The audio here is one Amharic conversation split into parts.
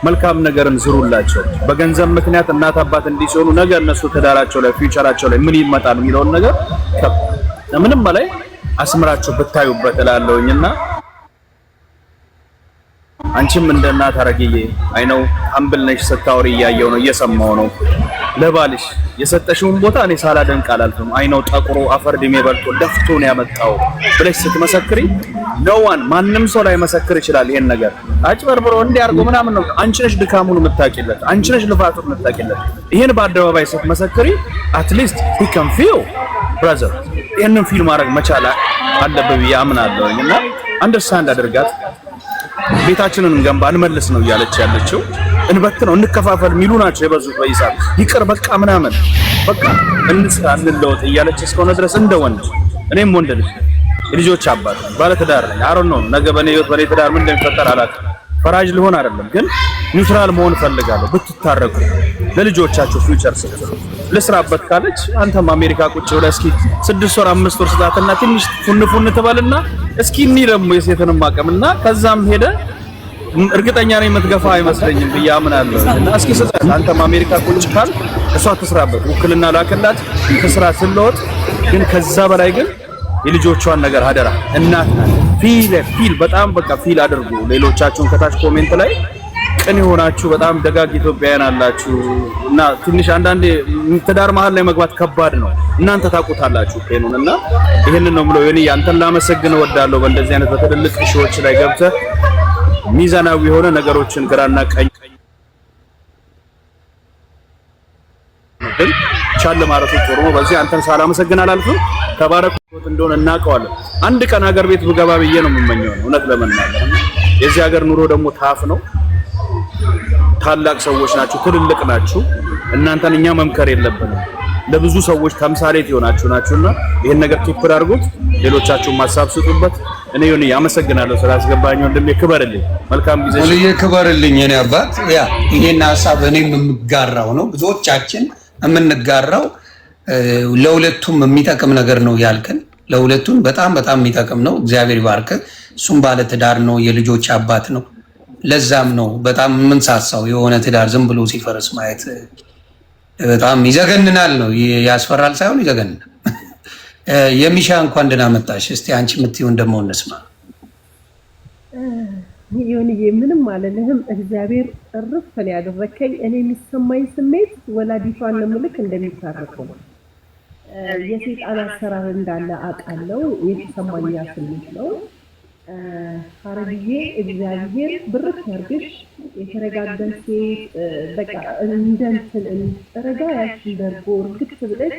መልካም ነገርን ዝሩላቸው። በገንዘብ ምክንያት እናት አባት እንዲሆኑ ነገር እነሱ ተዳራቸው ላይ ፊውቸራቸው ላይ ምን ይመጣል የሚለውን ነገር ምንም በላይ አስምራችሁ ብታዩበት እላለሁኝና አንቺም እንደ እናት አረግዬ አይነው አምብል ነሽ ስታወሪ እያየው ነው እየሰማው ነው ለባልሽ የሰጠሽውን ቦታ እኔ ሳላደንቅ አላልኩም አይነው ጠቁሮ አፈር ድሜ በልቶ ደፍቶ ነው ያመጣው ብለሽ ስትመሰክሪ ነዋን ማንም ሰው ላይ መሰክር ይችላል ይሄን ነገር አጭበርብሮ እንዲያርጉ ምናምን ነው አንቺ ነሽ ድካሙን የምታቂለት አንቺ ነሽ ልፋቱን የምታቂለት ይሄን በአደባባይ ስትመሰክሪ አትሊስት he can feel brother ይሄንን ፊል ማድረግ መቻል አለበት ብዬ አምናለሁና አንደርስታንድ አድርጋት ቤታችንን እንገንባ እንመልስ ነው እያለች ያለችው እንበት ነው እንከፋፈል ሚሉ ናቸው የበዙት በይሳብ ይቅር በቃ ምናምን በቃ እንስራ እንለወጥ እያለች እስከሆነ ድረስ እንደ ወንድ እኔም ወንድ ልጅ የልጆች አባት ባለ ትዳር ነኝ አሮን ነው ነገ በኔ ህይወት በኔ ትዳር ምን እንደሚፈጠር አላውቅም ፈራጅ ልሆን አይደለም ግን ኒውትራል መሆን ፈልጋለሁ ብትታረቁ ለልጆቻችሁ ፊውቸር ስትሉ ለስራበት ካለች አንተም አሜሪካ ቁጭ ብለህ እስኪ 6 ወር 5 ወር ስጣትና ትንሽ ፉን ትበልና እስኪ እኒ ደግሞ የሴትንም አቅምና ከዛም ሄደ እርግጠኛ ነኝ የምትገፋ አይመስለኝም ብያምናለሁ እና እስኪ ስጣት አንተም አሜሪካ ቁጭ ካል እሷ ትስራበት ውክልና ላከላት ትስራ ስለወጥ ግን ከዛ በላይ ግን የልጆቿን ነገር አደራ እናት ፊል በጣም በቃ ፊል አድርጉ ሌሎቻችሁን ከታች ኮሜንት ላይ ቅን ሆናችሁ በጣም ደጋግ ኢትዮጵያውያን አላችሁ እና ትንሽ አንዳንዴ ትዳር መሃል ላይ መግባት ከባድ ነው እናንተ ታውቁታላችሁ ፔኑንና ይሄንን ነው ብለው የኔ አንተን ላመሰግን እወዳለሁ በእንደዚህ አይነት በትልልቅ ሺዎች ላይ ገብተህ ሚዛናዊ የሆነ ነገሮችን ግራና ቀኝ ቻለ ማረቱ ጥሩ ነው በዚህ አንተን ሳላመሰግን አላልኩም ተባረኩ እንደሆነ እናቀዋለን አንድ ቀን ሀገር ቤት ብገባ ብዬ ነው የምመኘው እውነት ለመናገር የዚህ ሀገር ኑሮ ደግሞ ታፍ ነው ታላቅ ሰዎች ናችሁ ትልልቅ ናችሁ እናንተን እኛ መምከር የለብንም ለብዙ ሰዎች ተምሳሌት ናችሁና ይሄን ነገር ኪፕር አድርጉት ሌሎቻችሁም ማሳብ ስጡበት እኔ ዮኒ ያመሰግናለሁ ስላስገባኝ ወንድሜ ክበርልኝ መልካም ጊዜ ወልዬ ክበርልኝ እኔ አባት ያ ይሄን ሐሳብ እኔም የምጋራው ነው ብዙዎቻችን የምንጋራው ለሁለቱም የሚጠቅም ነገር ነው ያልከን ለሁለቱም በጣም የሚጠቅም ነው እግዚአብሔር ይባርክ እሱም ባለ ትዳር ነው የልጆች አባት ነው ለዛም ነው በጣም የምንሳሳው የሆነ ትዳር ዝም ብሎ ሲፈርስ ማየት በጣም ይዘገንናል ነው ያስፈራል ሳይሆን ይዘገንናል የሚሻ እንኳን ደህና መጣሽ እስቲ አንቺ የምትይው እንደሞ እንስማ ዮኒዬ ምንም አለልህም እግዚአብሔር እርፍ ያደረከኝ እኔ የሚሰማኝ ስሜት ወላዲቷን ለምልክ እንደሚታረቀው የሰይጣን አሰራር እንዳለ አውቃለሁ የተሰማኝ ስሜት ነው ሐረግዬ እግዚአብሔር ብርክ ያርግሽ የተረጋጋን ሴት በቃ እንደንትን ረጋ ያልሽን ደርጎ እርግጥ ብለሽ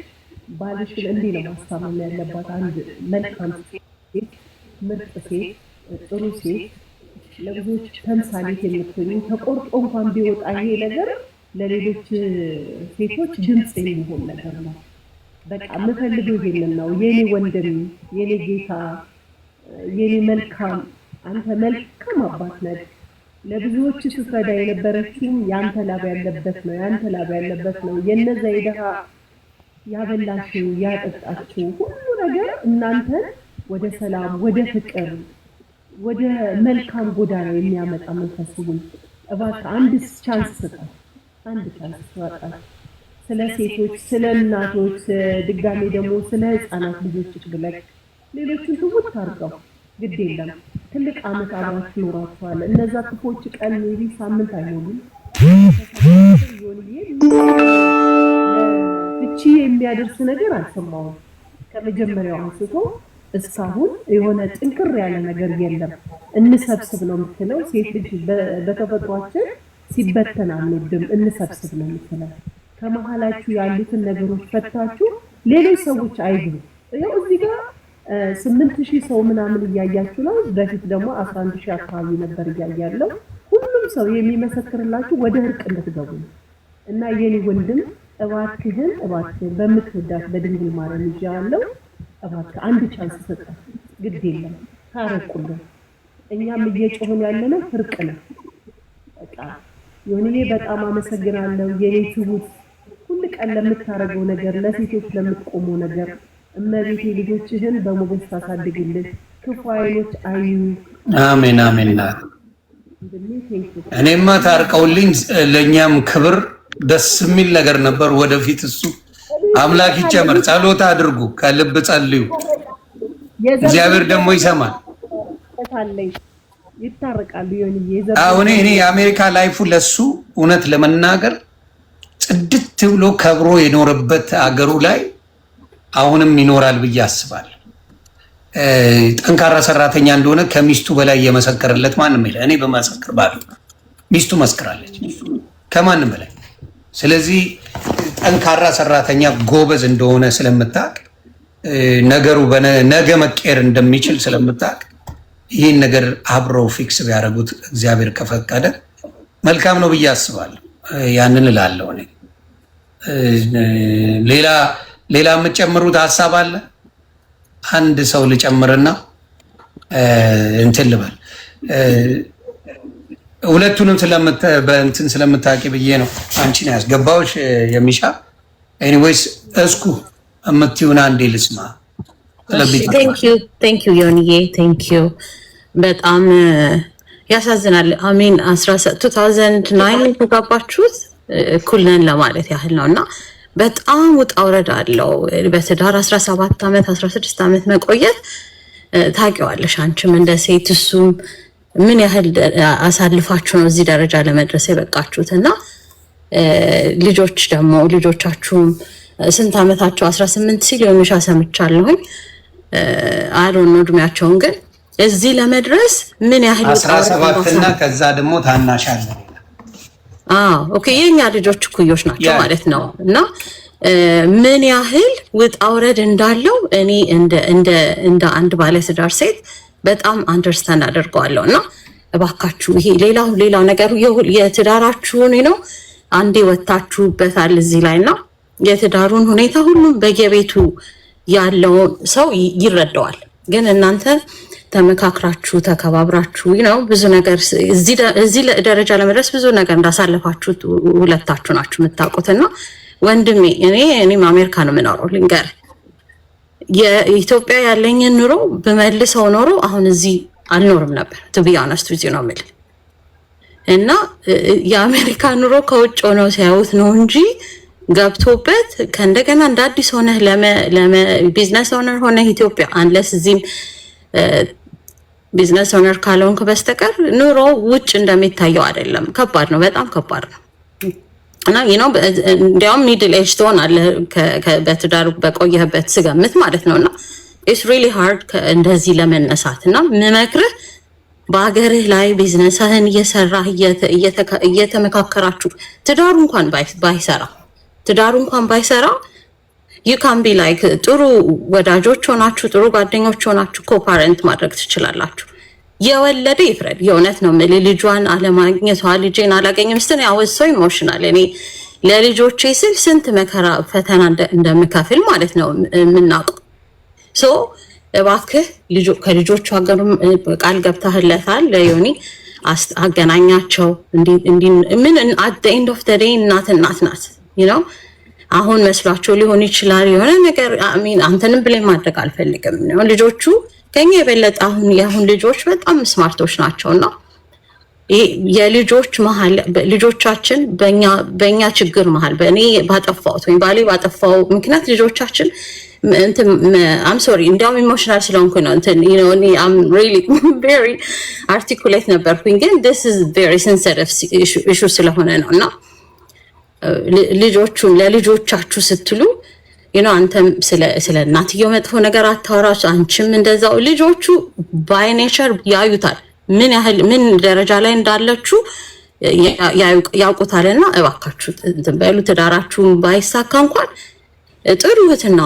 ባልሽን እንዲህ ነው ማስተማም ያለባት አንድ መልካም ሴት ምርጥ ሴት ጥሩ ሴት ለብዙዎች ተምሳሌት የምትሆኝ ተቆርጦ እንኳን ቢወጣ ይሄ ነገር ለሌሎች ሴቶች ድምጽ የሚሆን ነገር ነው በቃ የምፈልገው ይሄንን ነው የኔ ወንድም የኔ ጌታ የኔ መልካም አንተ መልካም አባት ነህ ለብዙዎች ስትረዳ የነበረችው ያንተ ላብ ያለበት ነው የነዛ የደሃ ያበላሽው ያጠጣችው ሁሉ ነገር እናንተን ወደ ሰላም ወደ ፍቅር ወደ መልካም ጎዳና የሚያመጣ መንፈስ ይሁን እባክህ አንድ ቻንስ ስጣት አንድ ቻንስ ስጣት ስለ ሴቶች ስለ እናቶች ድጋሜ ደግሞ ስለ ህፃናት ልጆች ብለህ ሌሎችን ትውት አድርገው ግድ የለም ትልቅ አመት አብራችሁ ኖራችኋል እነዛ ክፎች ቀን ሜቢ ሳምንት አይሆኑም ፍቺ የሚያደርስ ነገር አልሰማሁም ከመጀመሪያው አንስቶ እስካሁን የሆነ ጥንቅር ያለ ነገር የለም እንሰብስብ ነው የምትለው ሴት ልጅ በተፈጥሯችን ሲበተን አንወድም እንሰብስብ ነው የምትለው ከመሃላችሁ ያሉትን ነገሮች ፈታችሁ ሌሎች ሰዎች አይግቡ ያው እዚህ ጋር 8000 ሰው ምናምን እያያችሁ ነው በፊት ደግሞ 11000 አካባቢ ነበር እያያለው ሁሉም ሰው የሚመሰክርላችሁ ወደ እርቅ እንድትገቡ እና የኔ ወንድም እባክህን በምትወዳት በድንግል ማርያም ይያለው እባክህ አንድ ቻንስ ሰጠ ግድ የለም ታረቁልን እኛም እየጮህን ያለነው ፍርቅ ነው በቃ የኔ በጣም አመሰግናለሁ የኔ ትሁት ሁሉ ቀን ለምታረገው ነገር ለሴቶች ለምትቆመው ነገር እመቤቴ ልጆችህን በሞገስ ታሳድግልን ክፉ አይኖች አዩ አሜን እኔማ ታርቀውልኝ ለኛም ክብር ደስ የሚል ነገር ነበር። ወደፊት እሱ አምላክ ይጨመር። ጸሎት አድርጉ፣ ከልብ ጸልዩ። እግዚአብሔር ደግሞ ይሰማል። ይታረቃሉ። አሁን እኔ የአሜሪካ ላይፉ ለሱ እውነት ለመናገር ጽድት ብሎ ከብሮ የኖረበት አገሩ ላይ አሁንም ይኖራል ብዬ አስባለሁ። ጠንካራ ሰራተኛ እንደሆነ ከሚስቱ በላይ የመሰከረለት ማንም የለ። እኔ በመሰክር ባሉ ሚስቱ መስክራለች ከማንም በላይ። ስለዚህ ጠንካራ ሰራተኛ ጎበዝ እንደሆነ ስለምታውቅ ነገሩ ነገ መቀየር እንደሚችል ስለምታውቅ ይህን ነገር አብረው ፊክስ ቢያደርጉት እግዚአብሔር ከፈቀደ መልካም ነው ብዬ አስባለሁ። ያንን እላለሁ እኔ። ሌላ የምትጨምሩት ሀሳብ አለ? አንድ ሰው ልጨምርና እንትን ልበል። ሁለቱንም በእንትን ስለምታውቂ ብዬ ነው አንቺን ያስገባሁሽ የሚሻ። ኤኒዌይስ እስኩ የምትይውን አንዴ ልስማ። ቴንክ ዩ ዮኒዬ፣ ቴንክ ዩ። በጣም ያሳዝናል። አሜን 2009 የተጋባችሁት እኩል ነን ለማለት ያህል ነው እና በጣም ውጣ ውረድ አለው። በትዳር 17 ዓመት 16 ዓመት መቆየት ታውቂዋለሽ አንቺም እንደ ሴት እሱም ምን ያህል አሳልፋችሁ ነው እዚህ ደረጃ ለመድረስ የበቃችሁት እና ልጆች ደግሞ ልጆቻችሁም ስንት ዓመታቸው 18 ሲል የሚሻ ሰምቻለሁኝ። አሮን ነው እድሜያቸውን ግን እዚህ ለመድረስ ምን ያህል 17 እና ከዛ ደግሞ ታናሻለ። ኦኬ የኛ ልጆች እኩዮች ናቸው ማለት ነው እና ምን ያህል ውጣ ውረድ እንዳለው እኔ እንደ አንድ ባለትዳር ሴት በጣም አንደርስታንድ አደርገዋለሁ እና እባካችሁ ይሄ ሌላው ነገር የትዳራችሁን ነው አንዴ ወጣችሁበታል እዚህ ላይና የትዳሩን ሁኔታ ሁሉም በየቤቱ ያለው ሰው ይረዳዋል። ግን እናንተ ተመካክራችሁ ተከባብራችሁ ነው ብዙ ነገር እዚህ ደረጃ ለመድረስ ብዙ ነገር እንዳሳለፋችሁ ሁለታችሁ ናችሁ የምታውቁትና ወንድሜ እኔም አሜሪካ ነው የምኖረው ልንገር የኢትዮጵያ ያለኝን ኑሮ በመልሰው ኖሮ አሁን እዚህ አልኖርም ነበር to be honest with you ነው የምልህ እና የአሜሪካ ኑሮ ከውጭ ሆነው ሲያዩት ነው እንጂ ገብቶበት ከእንደገና እንደ አዲስ ሆነ ቢዝነስ ኦነር ሆነ ኢትዮጵያ አንለስ እዚህም ቢዝነስ ኦነር ካልሆንክ በስተቀር ኑሮ ውጭ እንደሚታየው አይደለም። ከባድ ነው፣ በጣም ከባድ ነው እና እንዲያውም ሚድል ኤጅ ትሆናለህ በትዳር በቆየህበት ስገምት ማለት ነውና ኢትስ ሪሊ ሃርድ እንደዚህ ለመነሳት እና ምመክርህ በአገርህ ላይ ቢዝነስህን እየሰራህ እየተመካከራችሁ ትዳሩ እንኳን ባይሰራ you can be like ጥሩ ወዳጆች ሆናችሁ ጥሩ ጓደኞች ሆናችሁ ኮፓረንት ማድረግ ትችላላችሁ። የወለደ ይፍረድ። የእውነት ነው ማለት ልጇን አለማግኘቷ ልጄን አላገኘም ስትል I so emotional እኔ ለልጆቼ ስል ስንት መከራ ፈተና እንደምከፍል ማለት ነው የምናውቀው። ሶ እባክህ ከልጆቹ ሀገሩም ቃል ገብተህለታል ለዮኒ አገናኛቸው እንዲ ምን at the end of the day እናት ናት you know አሁን መስሏቸው ሊሆን ይችላል የሆነ ነገር አሚን አንተንም ብሌም ማድረግ አልፈልግም ነው ልጆቹ ከኛ የበለጠ አሁን ልጆች በጣም ስማርቶች ናቸውና የልጆች መሃል ልጆቻችን በእኛ ችግር መሃል በእኔ ባጠፋሁት ወይ ባሌ ባጠፋው ምክንያት ልጆቻችን I'm sorry እንዲያውም ኢሞሽናል ስለሆንኩ ነው I'm really very articulate ነበርኩኝ ግን this is very sensitive issue ስለሆነ ነውና ለልጆቻችሁ ስትሉ አንተም ስለ እናትየው መጥፎ ነገር አታወራሽ አንቺም እንደዛው ልጆቹ ባይ ኔቸር ያዩታል ምን ደረጃ ላይ እንዳለችሁ ያውቁታልና እባካችሁ በሉ ትዳራችሁን ባይሳካ እንኳን ጥሩ እህትና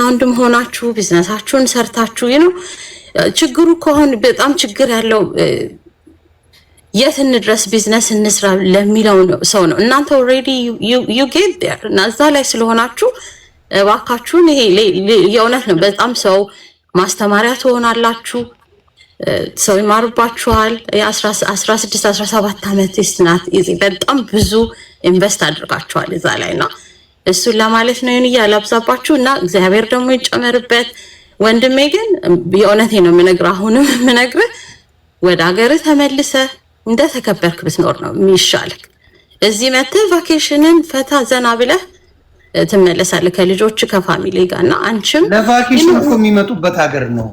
ወንድም ሆናችሁ ቢዝነሳችሁን ሰርታችሁ ችግሩ ከሆነ በጣም ችግር ያለው የት እንድረስ ቢዝነስ እንስራ ለሚለው ሰው ነው እናንተ already you get there ናዛ ላይ ስለሆናችሁ እባካችሁን ይሄ የእውነት ነው በጣም ሰው ማስተማሪያ ትሆናላችሁ ሰው ይማርባችኋል 16 17 ዓመት ይስናት በጣም ብዙ ኢንቨስት አድርጋችኋል እዛ ላይና እሱን ለማለት ነው ያላብዛባችሁ እና እግዚአብሔር ደግሞ ይጨመርበት ወንድሜ ግን የእውነቴ ነው የምነግርህ አሁንም የምነግርህ ወደ ሀገርህ ተመልሰህ እንደተከበርክ ብትኖር ነው የሚሻልህ። እዚህ መተህ ቫኬሽንን ፈታ ዘና ብለህ ትመለሳለህ ከልጆች ከፋሚሊ ጋር እና አንቺም ለቫኬሽን እኮ የሚመጡበት ሀገር ነው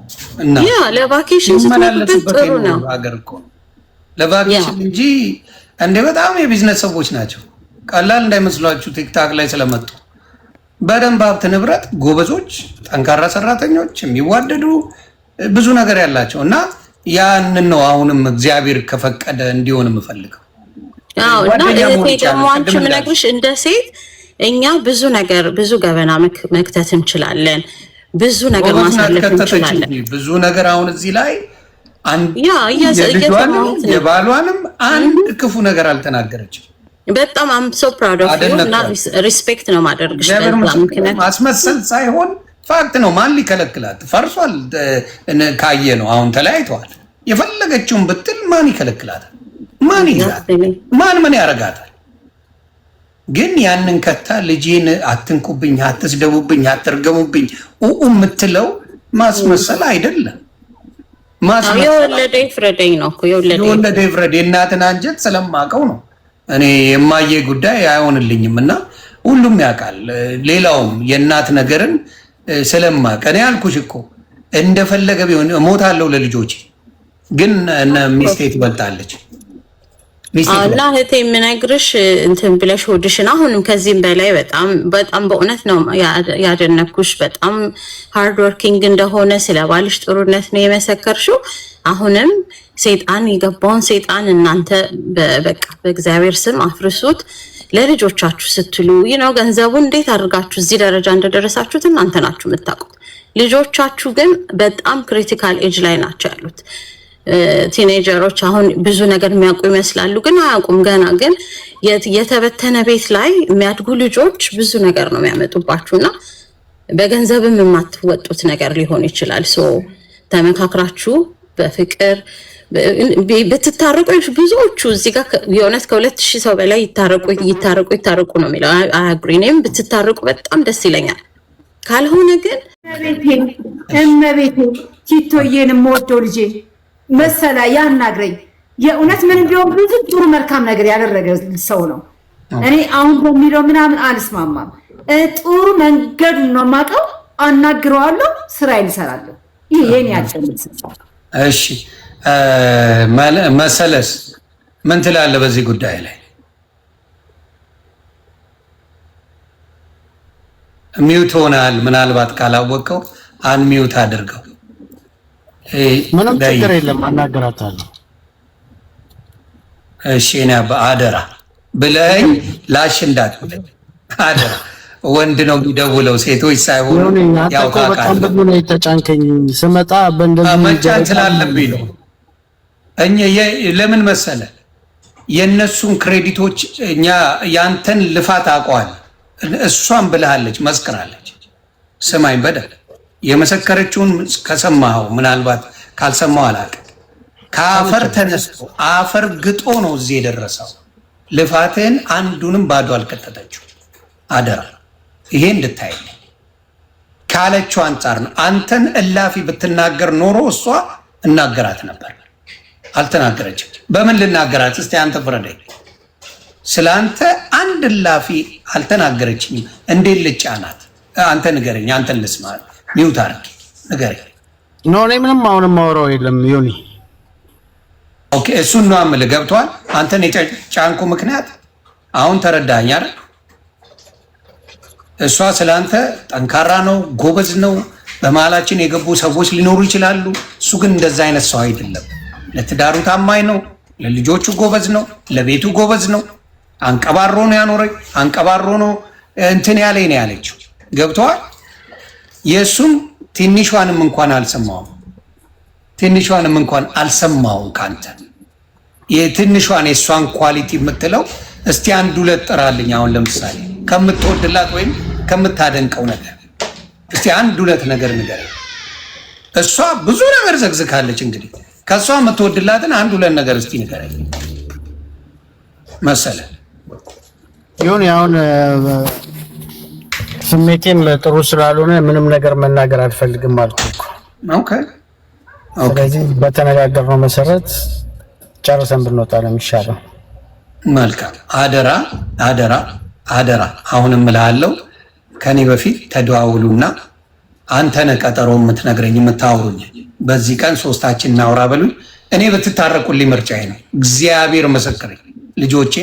እና ያ ለቫኬሽን ስትመጡበት ጥሩ ነው ሀገር እኮ ለቫኬሽን እንጂ እንደ በጣም የቢዝነስ ሰዎች ናቸው። ቀላል እንዳይመስሏችሁ ቲክታክ ላይ ስለመጡ በደንብ ሀብት ንብረት ጎበዞች፣ ጠንካራ ሰራተኞች፣ የሚዋደዱ ብዙ ነገር ያላቸው እና ያንን ነው አሁንም እግዚአብሔር ከፈቀደ እንዲሆን የምፈልገው። አዎ እና እህቴ ደግሞ አንቺ ምነግርሽ እንደ ሴት እኛ ብዙ ነገር ብዙ ገበና መክተት እንችላለን፣ ብዙ ነገር ማሳለፍ እንችላለን። ብዙ ነገር አሁን እዚህ ላይ የባሏንም አንድ ክፉ ነገር አልተናገረችም። በጣም አም ሶ ፕራውድ ኦፍ ዩ እና ሪስፔክት ነው ማደርግሽ። ምክንያት ማስመሰል ሳይሆን ፋክት ነው። ማን ሊከለክላት? ፈርሷል ካየ ነው። አሁን ተለያይተዋል። የፈለገችውን ብትል ማን ይከለክላታል? ማን ይላል? ምን ያረጋታል? ግን ያንን ከታ ልጄን አትንኩብኝ፣ አትስደቡብኝ፣ አትርገሙብኝ የምትለው ማስመሰል አይደለም። የወለደ ይፍረደኝ ነው እኮ የወለደ ይፍረድ። የእናትን አንጀት ስለማውቀው ነው። እኔ የማየ ጉዳይ አይሆንልኝም እና ሁሉም ያውቃል። ሌላውም የእናት ነገርን ስለማውቅ እኔ አልኩሽ እኮ እንደፈለገ ቢሆን እሞታለሁ ለልጆቼ፣ ግን ሚስቴ ትበልጣለች። እና እህቴ የምነግርሽ እንትን ብለሽ ሆድሽን አሁንም ከዚህም በላይ በጣም በጣም በእውነት ነው ያደነኩሽ። በጣም ሃርድ ወርኪንግ እንደሆነ ስለ ባልሽ ጥሩነት ነው የመሰከርሽው። አሁንም ሰይጣን የገባውን ሰይጣን እናንተ በቃ በእግዚአብሔር ስም አፍርሱት። ለልጆቻችሁ ስትሉ ነው ገንዘቡን እንዴት አድርጋችሁ እዚህ ደረጃ እንደደረሳችሁት እናንተ ናችሁ የምታውቁት። ልጆቻችሁ ግን በጣም ክሪቲካል ኤጅ ላይ ናቸው ያሉት። ቲኔጀሮች አሁን ብዙ ነገር የሚያውቁ ይመስላሉ፣ ግን አያውቁም ገና። ግን የተበተነ ቤት ላይ የሚያድጉ ልጆች ብዙ ነገር ነው የሚያመጡባችሁና በገንዘብም የማትወጡት ነገር ሊሆን ይችላል። ሶ ተመካክራችሁ በፍቅር ብትታረቁ ብዙዎቹ እዚህ ጋር የእውነት ከ2000 ሰው በላይ ይታረቁ ነው የሚለው። አያግሪኔም ብትታረቁ በጣም ደስ ይለኛል። ካልሆነ ግን እመቤቴ ቲቶዬን የምወደው ልጄ መሰላ ያናግረኝ። የእውነት ምን ቢሆን ብዙ ጥሩ መልካም ነገር ያደረገ ሰው ነው። እኔ አሁን በሚለው ምናምን አልስማማም። ጥሩ መንገዱን ነው የማውቀው። አናግረዋለሁ፣ ስራዬን እሰራለሁ። ይሄ የኔ ያጨምጽ። እሺ መሰለስ ምን ትላለህ በዚህ ጉዳይ ላይ? ሚውት ሆናል። ምናልባት ካላወቀው አንሚውት አድርገው። ምንም ችግር የለም፣ አናገራታለሁ። እሺ እኔ አደራ ብለኝ ላሽ እንዳትብለኝ አደራ። ወንድ ነው የሚደውለው፣ ሴቶች ሳይሆኑ ያው በጣም ብዙ ነው የተጫንከኝ። ስመጣ በእንደዚህ መጫን ስላለብኝ ነው። ለምን መሰለ የነሱን ክሬዲቶች እኛ ያንተን ልፋት አውቀዋል። እሷም ብለሃለች፣ መስክራለች። ስማኝ በደል የመሰከረችውን ከሰማኸው፣ ምናልባት ካልሰማው አላውቅም። ከአፈር ተነስቶ አፈር ግጦ ነው እዚህ የደረሰው። ልፋትን አንዱንም ባዶ አልከተተችው። አደራ ይሄ እንድታይ ካለችው አንጻር ነው። አንተን እላፊ ብትናገር ኖሮ እሷ እናገራት ነበር። አልተናገረችም። በምን ልናገራት? እስቲ አንተ ፍረደኝ። ስላንተ አንድ እላፊ አልተናገረችኝም። እንዴት ልጫናት? አንተ ንገረኝ። አንተን ልስማ። ሚውት አድርጊ፣ ንገረኝ። ኖ እኔ ምንም አሁንም ማውራው የለም ዮኒ። ኦኬ እሱን ነው የምልህ። ገብቶሃል? አንተን የጫንኩ ምክንያት አሁን ተረዳኸኝ አይደል? እሷ ስላንተ ጠንካራ ነው፣ ጎበዝ ነው። በመሀላችን የገቡ ሰዎች ሊኖሩ ይችላሉ። እሱ ግን እንደዛ አይነት ሰው አይደለም። ለትዳሩ ታማኝ ነው፣ ለልጆቹ ጎበዝ ነው፣ ለቤቱ ጎበዝ ነው። አንቀባሮ ነው ያኖረኝ፣ አንቀባሮ ነው እንትን ያለኝ ነው ያለችው። ገብቶሃል? የእሱም ትንሿንም እንኳን አልሰማሁም ካንተ። የትንሿን የእሷን ኳሊቲ የምትለው እስቲ አንድ ሁለት ጥራልኝ። አሁን ለምሳሌ ከምትወድላት ወይም ከምታደንቀው ነገር እስቲ አንድ ሁለት ነገር ንገረኝ። እሷ ብዙ ነገር ዘግዝካለች። እንግዲህ ከእሷ የምትወድላትን አንድ ሁለት ነገር እስቲ ንገረኝ መሰለ። ይሁን አሁን ስሜቴም ጥሩ ስላልሆነ ምንም ነገር መናገር አልፈልግም አልኩ እኮ። ኦኬ ስለዚህ በተነጋገርነው መሰረት ጨርሰን ብንወጣ ነው የሚሻለው። መልካም። አደራ አደራ አደራ። አሁንም እልሃለሁ ከኔ በፊት ተደዋውሉና አንተ ነህ ቀጠሮ የምትነግረኝ የምታወሩኝ። በዚህ ቀን ሶስታችን እናውራ በሉኝ። እኔ ብትታረቁልኝ ምርጫዬ ነው። እግዚአብሔር ምስክሬ። ልጆቼ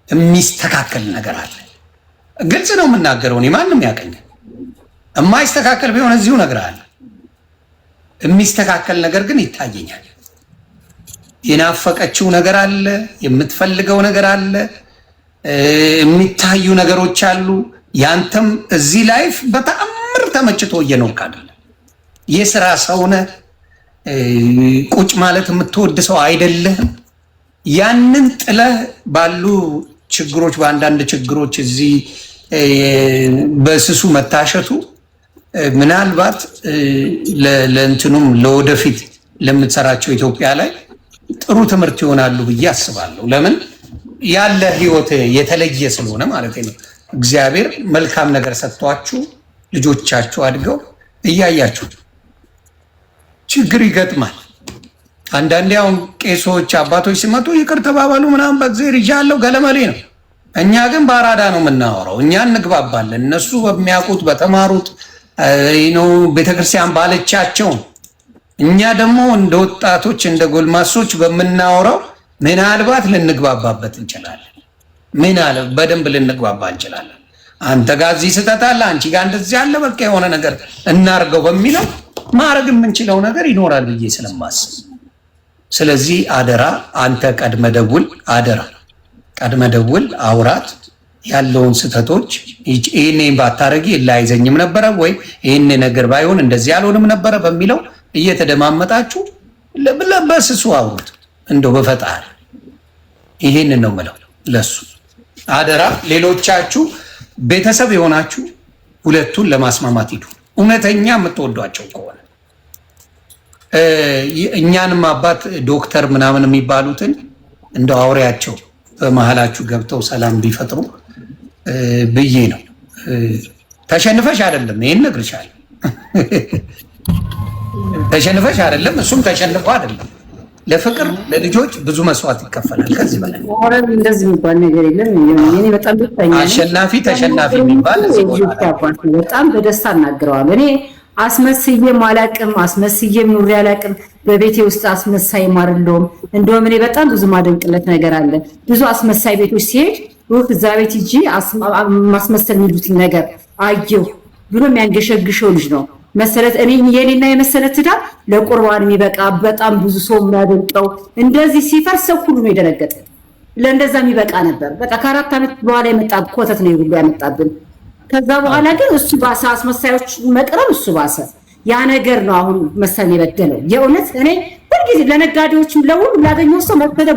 የሚስተካከል ነገር አለ። ግልጽ ነው የምናገረው። እኔ ማንም ያቀኛል። የማይስተካከል ቢሆን እዚሁ ነገር አለ። የሚስተካከል ነገር ግን ይታየኛል። የናፈቀችው ነገር አለ፣ የምትፈልገው ነገር አለ፣ የሚታዩ ነገሮች አሉ። ያንተም እዚህ ላይፍ በተአምር ተመችቶ እየኖርክ አይደለም። የስራ ሰው ነህ። ቁጭ ማለት የምትወድ ሰው አይደለህም። ያንን ጥለህ ባሉ ችግሮች፣ በአንዳንድ ችግሮች እዚህ በስሱ መታሸቱ ምናልባት ለእንትኑም ለወደፊት ለምትሰራቸው ኢትዮጵያ ላይ ጥሩ ትምህርት ይሆናሉ ብዬ አስባለሁ። ለምን ያለ ህይወት የተለየ ስለሆነ ማለት ነው። እግዚአብሔር መልካም ነገር ሰጥቷችሁ ልጆቻችሁ አድገው እያያችሁ ችግር ይገጥማል። አንዳንዴ አሁን ቄሶች አባቶች ሲመጡ ይቅር ተባባሉ ምናምን በእግዚአብሔር ይዣለሁ ገለመሌ ነው። እኛ ግን በአራዳ ነው የምናወራው። እኛ እንግባባለን። እነሱ በሚያውቁት በተማሩት ነው ቤተክርስቲያን ባለቻቸው፣ እኛ ደግሞ እንደ ወጣቶች እንደ ጎልማሶች በምናወራው ምናልባት ልንግባባበት እንችላለን። በደንብ ልንግባባ እንችላለን። አንተ ጋር እዚህ ስህተት አለ፣ አንቺ ጋር እንደዚህ አለ፣ በቃ የሆነ ነገር እናርገው በሚለው ማድረግ የምንችለው ነገር ይኖራል ብዬ ስለማስብ፣ ስለዚህ አደራ አንተ ቀድመ ደውል፣ አደራ ቀድመ ደውል፣ አውራት ያለውን ስህተቶች። ይሄኔ ባታረጊ ላይዘኝም ነበረ ወይ ይሄኔ ነገር ባይሆን እንደዚህ ያልሆንም ነበረ በሚለው እየተደማመጣችሁ በስሱ አውሩት። እንደው በፈጣሪ ይሄንን ነው የምለው ለሱ አደራ። ሌሎቻችሁ ቤተሰብ የሆናችሁ ሁለቱን ለማስማማት ሂዱ። እውነተኛ የምትወዷቸው ከሆነ እኛንም አባት ዶክተር ምናምን የሚባሉትን እንደው አውሬያቸው በመሀላችሁ ገብተው ሰላም ቢፈጥሩ ብዬ ነው። ተሸንፈሽ አይደለም፣ ይሄን ነግርሻለሁ። ተሸንፈሽ አይደለም፣ እሱም ተሸንፎ አይደለም። ለፍቅር ለልጆች ብዙ መስዋዕት ይከፈላል። ከዚህ በላይ እንደዚህ የሚባል ነገር የለም። እኔ በጣም ደስተኛ ነኝ። አሸናፊ ተሸናፊ የሚባል በጣም በደስታ እናግረዋለሁ። እኔ አስመስዬም አላቅም፣ አስመስዬም ኑሬ አላቅም። በቤቴ ውስጥ አስመሳይ አይደለሁም። እንደውም እኔ በጣም ብዙ ማደንቅለት ነገር አለ። ብዙ አስመሳይ ቤቶች ሲሄድ ሩህ እዛ ቤት ሂጂ ማስመሰል የሚሉትን ነገር አየሁ ብሎ የሚያንገሸግሸው ልጅ ነው መሰረት። እኔ የኔና የመሰረት ትዳር ለቁርባን የሚበቃ በጣም ብዙ ሰው የሚያደንቀው እንደዚህ ሲፈርስ ሰው ሁሉ ነው የደነገጠ። ለእንደዛ የሚበቃ ነበር። በቃ ከ4 ዓመት በኋላ የመጣ ኮተት ነው ሁሉ ያመጣብን። ከዛ በኋላ ግን እሱ ባሰ፣ አስመሳዮች መቅረብ እሱ ባሰ። ያ ነገር ነው አሁን መሰል የበደለው። የእውነት እኔ ሁልጊዜ ለነጋዴዎችም ለሁሉ ላገኘው ሰው መሰለ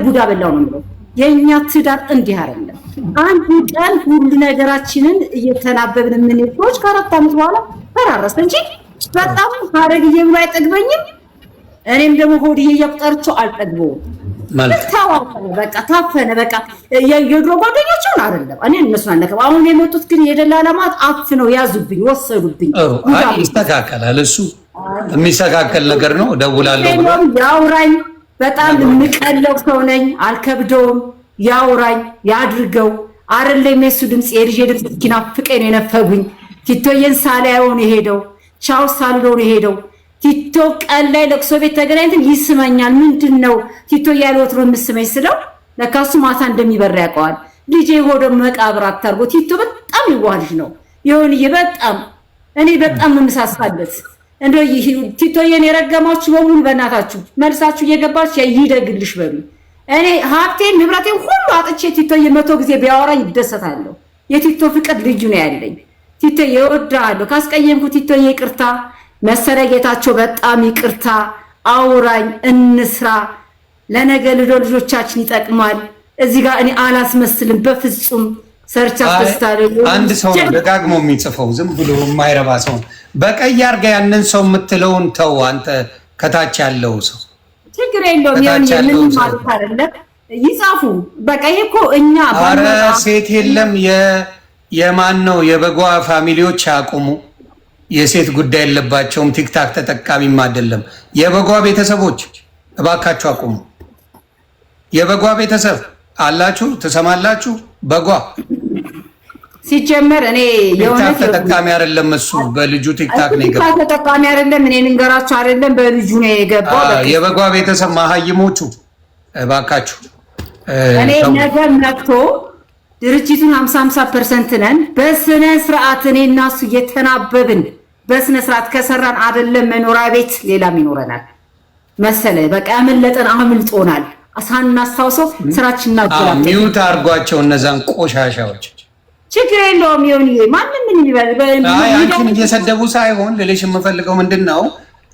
ቡዳ በላው ነው የምለው። የኛ ትዳር እንዲህ አይደለም። አንድ ቀን ሁሉ ነገራችንን እየተናበብን የምንሄድ ሰዎች ከ4 ዓመት በኋላ ፈራረሰ እንጂ በጣም ሀረግዬ ብሎ አይጠግበኝም። እኔም ደግሞ ሆድዬ እያቁጠርቸው አልጠግበውም። በቃ ታፈነ። በቃ የድሮ ጓደኞችን አይደለም እኔ እነሱን አልነካም። አሁን የመጡት ግን የደላላማት አፍ ነው ያዙብኝ፣ ወሰዱብኝ። ይስተካከላል። እሱ የሚስተካከል ነገር ነው። እደውላለሁ ብሎ ያውራኝ። በጣም የምቀለው ሰው ነኝ፣ አልከብደውም። ያውራኝ ያድርገው። አይደለም የሱ ድምጽ የልጅ ድምጽ ሲናፍቀኝ ነው የነፈጉኝ። ቲቶዬን ሳላየው ነው የሄደው፣ ቻው ሳልለው ነው የሄደው። ቲቶ ቀን ላይ ለቅሶ ቤት ተገናኝተን ይስመኛል። ምንድነው ቲቶ ያለ ወትሮ የምስመኝ ስለው ለካ እሱ ማታ እንደሚበራ ያውቀዋል። ልጄ ሆዶ መቃብር አታርጎ። ቲቶ በጣም ይዋልሽ ነው ይሁንዬ። እኔ በጣም የምሳሳለት እንደው ቲቶዬን የረገማችሁ በሙሉ በእናታችሁ መልሳችሁ እየገባችሁ ይደግልሽ በሉ። እኔ ሀብቴን ንብረቴን ሁሉ አጥቼ ቲቶዬ 100 ጊዜ ቢያወራኝ ይደሰታለሁ። የቲቶ ፍቅር ልጁ ነው ያለኝ። ቲቶዬ እወድሃለሁ። ካስቀየምኩ ቲቶዬ ይቅርታ። መሰረ ጌታቸው በጣም ይቅርታ። አውራኝ፣ እንስራ። ለነገ ልጆቻችን ይጠቅማል። እዚህ ጋር እኔ አላስመስልም በፍጹም። ሰርቻ አስደስታለሁ። አንድ ሰው ደጋግሞ የሚጽፈው ዝም ብሎ የማይረባ ሰው በቀይ አርጋ ያንን ሰው የምትለውን ተው። አንተ ከታች ያለው ሰው ችግር የለውም። ምንም ማለት አይደለም። ይጻፉ በቃ። ይሄ እኮ እኛ ሴት የለም የማን ነው የበጓ ፋሚሊዎች ያቁሙ። የሴት ጉዳይ የለባቸውም። ቲክታክ ተጠቃሚም አይደለም። የበጓ ቤተሰቦች እባካችሁ አቁሙ። የበጓ ቤተሰብ አላችሁ ትሰማላችሁ? በጓ ሲጀመር እኔ ቲክታክ ተጠቃሚ አይደለም። እሱ በልጁ ቲክታክ ነው የገባው። ቲክታክ ተጠቃሚ አይደለም። እኔ ልንገራችሁ አይደለም በልጁ ነው የገባው። የበጓ ቤተሰብ ማሃይሞቹ እባካችሁ እኔ ነገር መጥቶ ድርጅቱን 50% ነን በስነ ስርዓት እኔ እና እሱ እየተናበብን በስነ ስርዓት ከሰራን አይደለም መኖሪያ ቤት ሌላም ይኖረናል መሰለ። በቃ ያመለጠን አምልጦናል። ሳናስታውሰው ስራችን እናገራለን። ሚውት አድርጓቸው እነዛን ቆሻሻዎች። ችግር የለውም። ይሁን ማንም ምን ይበል። አይ አንቺን እየሰደቡ ሳይሆን ልልሽ የምፈልገው ምንድነው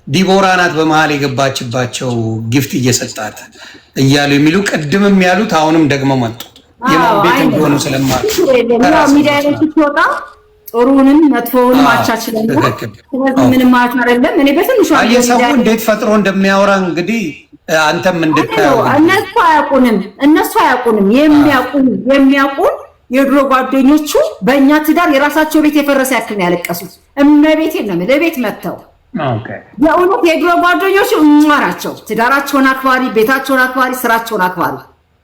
ዲቦራ ናት በመሃል የገባችባቸው ጊፍት እየሰጣት እያሉ የሚሉ ቅድምም ያሉት አሁንም ደግሞ መጡ። የማን ቤት እንደሆነ ስለማት ሚዲያ ላይ ስትወጣ ጥሩንም መጥፎውንም አቻችለን ስለዚህ ምንም ማለት አይደለም። እኔ በትንሹ አየሰው እንዴት ፈጥሮ እንደሚያወራ እንግዲህ አንተም እንድታየው እነሱ አያውቁንም። የሚያውቁን የድሮ ጓደኞቹ በእኛ ትዳር የራሳቸው ቤት የፈረሰ ያክል ነው ያለቀሱት። እመቤቴን ነው ለቤት መጥተው የእውነት የድሮ ጓደኞቹ ናቸው። ትዳራቸውን አክባሪ፣ ቤታቸውን አክባሪ፣ ስራቸውን አክባሪ።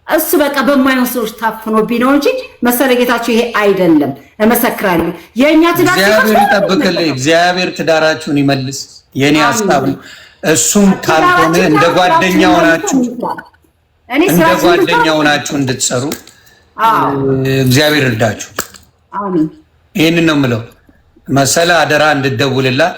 እሱ በቃ በማይሆን ሰዎች ታፍኖብኝ ነው እንጂ መሰለ ጌታቸው ይሄ አይደለም። እመሰክራለሁ። የእኛ ትዳር እግዚአብሔር ይጠብቅልህ። እግዚአብሔር ትዳራችሁን ይመልስ። የኔ ሀሳብ ነው። እሱም ካልሆነ እንደ ጓደኛ ሆናችሁ እንድትሰሩ እግዚአብሔር እርዳችሁ። አሜን። ይሄንን ነው የምለው። መሰለ አደራ እንድትደውልላት